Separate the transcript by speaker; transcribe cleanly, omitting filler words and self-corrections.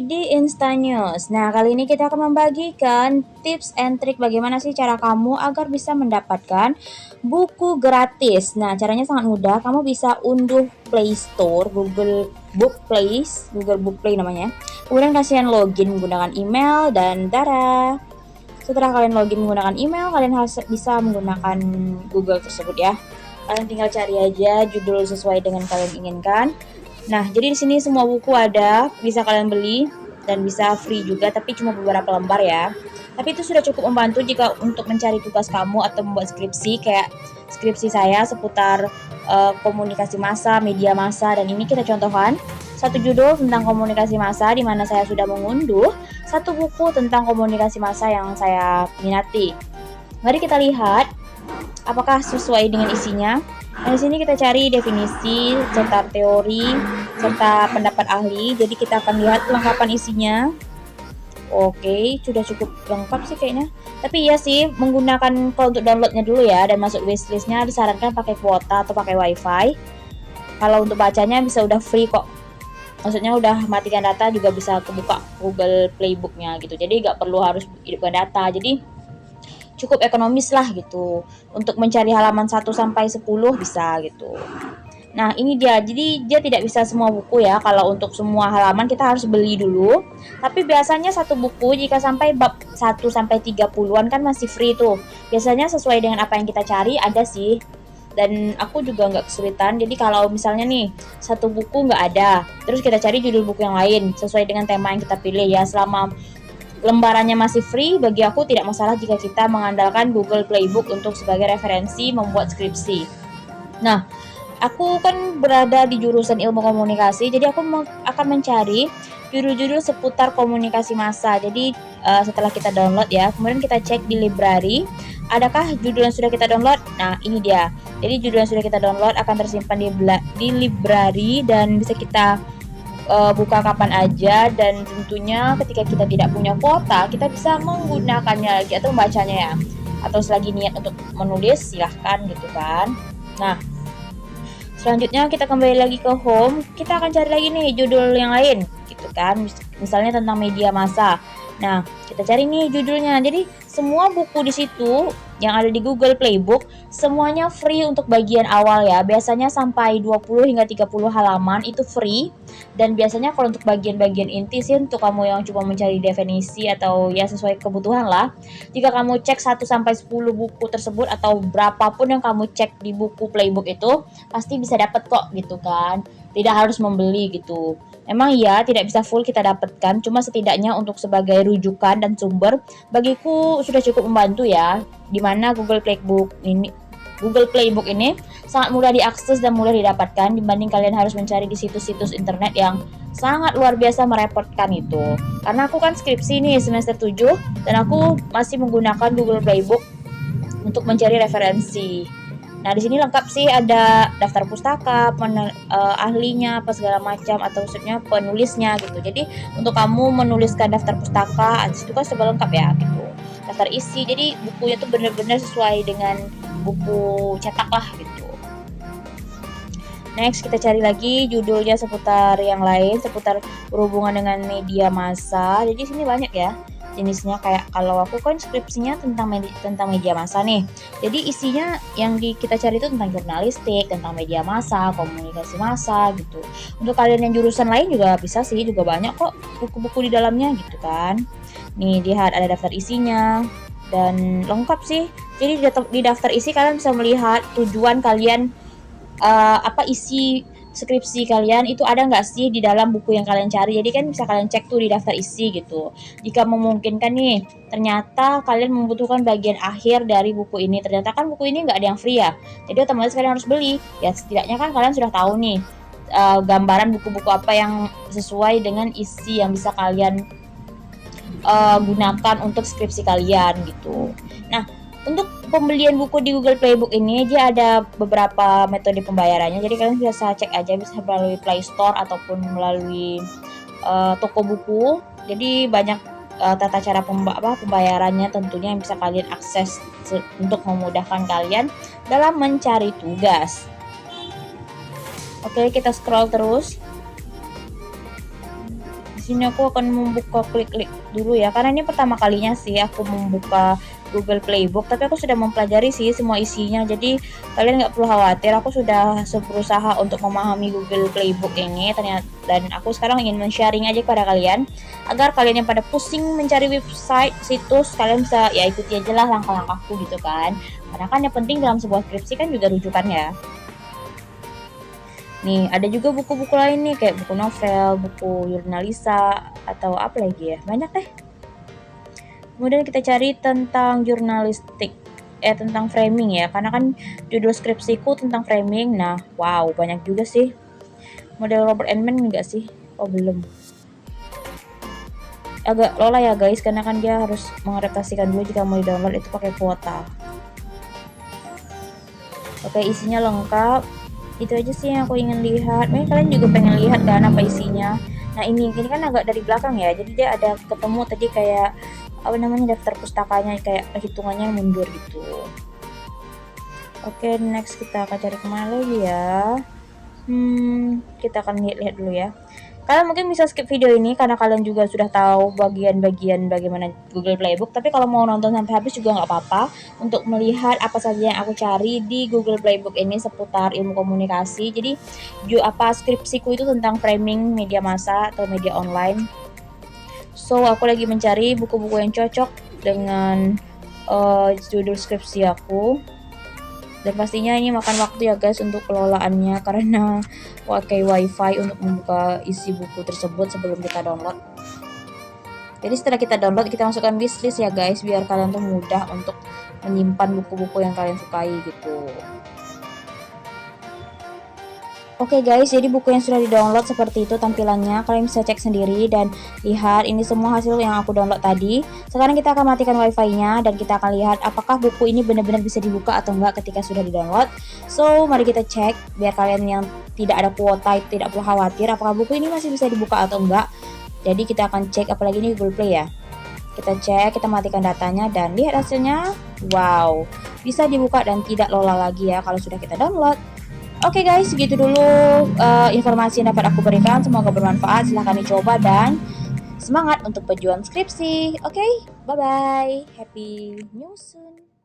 Speaker 1: di Instanews. Nah, kali ini kita akan membagikan tips and trik bagaimana sih cara kamu agar bisa mendapatkan buku gratis. Nah, caranya sangat mudah. Kamu bisa unduh Play Store, Google Book Place, Google Book Play namanya. Kemudian kalian login menggunakan email dan darah. Setelah kalian login menggunakan email, kalian harus bisa menggunakan Google tersebut ya. Kalian tinggal cari aja judul sesuai dengan kalian inginkan. Nah, jadi di sini semua buku ada, bisa kalian beli dan bisa free juga, tapi cuma beberapa lembar ya. Tapi itu sudah cukup membantu jika untuk mencari tugas kamu atau membuat skripsi, kayak skripsi saya seputar komunikasi massa, media massa, dan ini kita contohkan satu judul tentang komunikasi massa di mana saya sudah mengunduh satu buku tentang komunikasi massa yang saya minati. Mari kita lihat apakah sesuai dengan isinya. Nah, di sini kita cari definisi serta teori serta pendapat ahli. Jadi kita akan lihat kelengkapan isinya. Oke, sudah cukup lengkap sih kayaknya. Tapi iya sih, menggunakan kalau untuk downloadnya dulu ya dan masuk wishlistnya disarankan pakai kuota atau pakai wifi. Kalau untuk bacanya bisa udah free kok. Maksudnya udah matikan data juga bisa kebuka Google Playbook-nya gitu. Jadi nggak perlu harus hidupkan data. Jadi cukup ekonomis lah gitu. Untuk mencari halaman 1 sampai 10 bisa gitu. Nah, ini dia. Jadi dia tidak bisa semua buku ya. Kalau untuk semua halaman kita harus beli dulu. Tapi biasanya satu buku jika sampai bab 1 sampai 30-an kan masih free tuh. Biasanya sesuai dengan apa yang kita cari ada sih. Dan aku juga nggak kesulitan. Jadi kalau misalnya nih satu buku nggak ada, terus kita cari judul buku yang lain sesuai dengan tema yang kita pilih ya. Selama lembarannya masih free, bagi aku tidak masalah jika kita mengandalkan Google Playbook untuk sebagai referensi membuat skripsi. Nah, aku kan berada di jurusan ilmu komunikasi, jadi aku akan mencari judul-judul seputar komunikasi massa. Jadi setelah kita download ya, kemudian kita cek di library, adakah judul yang sudah kita download? Nah, ini dia. Jadi judul yang sudah kita download akan tersimpan di library dan bisa kita buka kapan aja, dan tentunya ketika kita tidak punya kuota kita bisa menggunakannya lagi atau membacanya ya, atau selagi niat untuk menulis silahkan gitu kan. Nah, selanjutnya kita kembali lagi ke home, kita akan cari lagi nih judul yang lain gitu kan, misalnya tentang media massa. Nah, kita cari nih judulnya. Jadi semua buku di situ yang ada di Google Playbook semuanya free untuk bagian awal ya. Biasanya sampai 20 hingga 30 halaman itu free. Dan biasanya kalau untuk bagian-bagian inti sih untuk kamu yang cuma mencari definisi atau ya sesuai kebutuhan lah. Jika kamu cek 1 sampai 10 buku tersebut atau berapapun yang kamu cek di buku Playbook itu pasti bisa dapat kok gitu kan. Tidak harus membeli gitu. Emang iya tidak bisa full kita dapatkan, cuma setidaknya untuk sebagai rujukan dan sumber bagiku sudah cukup membantu ya. Dimana Google Playbook ini sangat mudah diakses dan mudah didapatkan dibanding kalian harus mencari di situs-situs internet yang sangat luar biasa merepotkan itu. Karena aku kan skripsi nih semester 7 dan aku masih menggunakan Google Playbook untuk mencari referensi. Nah, di sini lengkap sih, ada daftar pustaka, ahlinya, apa segala macam, atau maksudnya penulisnya gitu. Jadi untuk kamu menuliskan daftar pustaka, itu kan sudah lengkap ya gitu. Daftar isi, jadi bukunya tuh benar-benar sesuai dengan buku cetak lah gitu. Next kita cari lagi judulnya seputar yang lain, seputar berhubungan dengan media massa. Jadi sini banyak ya jenisnya, kayak kalau aku kan skripsinya tentang media massa nih. Jadi isinya yang kita cari itu tentang jurnalistik, tentang media massa, komunikasi massa gitu. Untuk kalian yang jurusan lain juga bisa sih, juga banyak kok buku-buku di dalamnya gitu kan. Nih lihat ada daftar isinya dan lengkap sih. Jadi di daftar isi kalian bisa melihat tujuan kalian, apa isi skripsi kalian itu ada nggak sih di dalam buku yang kalian cari. Jadi kan bisa kalian cek tuh di daftar isi gitu. Jika memungkinkan nih, ternyata kalian membutuhkan bagian akhir dari buku ini, ternyata kan buku ini nggak ada yang free ya, jadi otomatis kalian harus beli ya. Setidaknya kan kalian sudah tahu nih gambaran buku-buku apa yang sesuai dengan isi yang bisa kalian gunakan untuk skripsi kalian gitu. Nah, untuk pembelian buku di Google Playbook ini dia ada beberapa metode pembayarannya. Jadi kalian bisa cek aja, bisa melalui Play Store ataupun melalui toko buku. Jadi banyak tata cara pembayarannya tentunya yang bisa kalian akses untuk memudahkan kalian dalam mencari tugas. Oke, kita scroll terus. Di sini aku akan membuka klik-klik dulu ya, karena ini pertama kalinya sih aku membuka Google Playbook, tapi aku sudah mempelajari sih semua isinya, jadi kalian nggak perlu khawatir, aku sudah berusaha untuk memahami Google Playbook ini ternyata, dan aku sekarang ingin men-sharing aja kepada kalian, agar kalian yang pada pusing mencari website, situs, kalian bisa ya ikuti aja lah langkah-langkahku gitu kan, karena kan yang penting dalam sebuah skripsi kan juga rujukan ya. Nih, ada juga buku-buku lain nih, kayak buku novel, buku jurnalisa, atau apa lagi ya, banyak deh. Kemudian kita cari tentang jurnalistik, tentang framing ya, karena kan judul skripsiku tentang framing. Nah, wow, banyak juga sih. Model Robert Enman enggak sih? Oh, belum. Agak lola ya guys, karena kan dia harus mengadaptasikan dulu jika mau di-download itu pakai kuota. Oke, isinya lengkap. Itu aja sih yang aku ingin lihat. Mungkin kalian juga pengen lihat kan apa isinya. Nah, ini kan agak dari belakang ya. Jadi dia ada ketemu tadi kayak apa namanya, daftar pustakanya, kayak perhitungannya mundur gitu. Oke, next kita akan cari kemana lagi ya. Kita akan lihat dulu ya. Kalian mungkin bisa skip video ini karena kalian juga sudah tahu bagian-bagian bagaimana Google Playbook. Tapi kalau mau nonton sampai habis juga nggak apa-apa, untuk melihat apa saja yang aku cari di Google Playbook ini seputar ilmu komunikasi. Jadi skripsiku itu tentang framing media massa atau media online. So aku lagi mencari buku-buku yang cocok dengan judul skripsi aku. Dan pastinya ini makan waktu ya guys untuk kelolaannya, karena pakai wifi untuk membuka isi buku tersebut sebelum kita download. Jadi setelah kita download, kita masukkan wishlist ya guys, biar kalian tuh mudah untuk menyimpan buku-buku yang kalian sukai gitu. Oke guys, jadi buku yang sudah di-download seperti itu tampilannya. Kalian bisa cek sendiri dan lihat ini semua hasil yang aku download tadi. Sekarang kita akan matikan wifi-nya dan kita akan lihat apakah buku ini benar-benar bisa dibuka atau enggak ketika sudah di-download. So, mari kita cek biar kalian yang tidak ada kuota tidak perlu khawatir apakah buku ini masih bisa dibuka atau enggak. Jadi kita akan cek, apalagi ini Google Play ya. Kita cek, kita matikan datanya dan lihat hasilnya. Wow, bisa dibuka dan tidak lola lagi ya kalau sudah kita download. Oke guys, segitu dulu informasi yang dapat aku berikan. Semoga bermanfaat. Silahkan dicoba dan semangat untuk pejuang skripsi. Oke, bye-bye. Happy New Soon.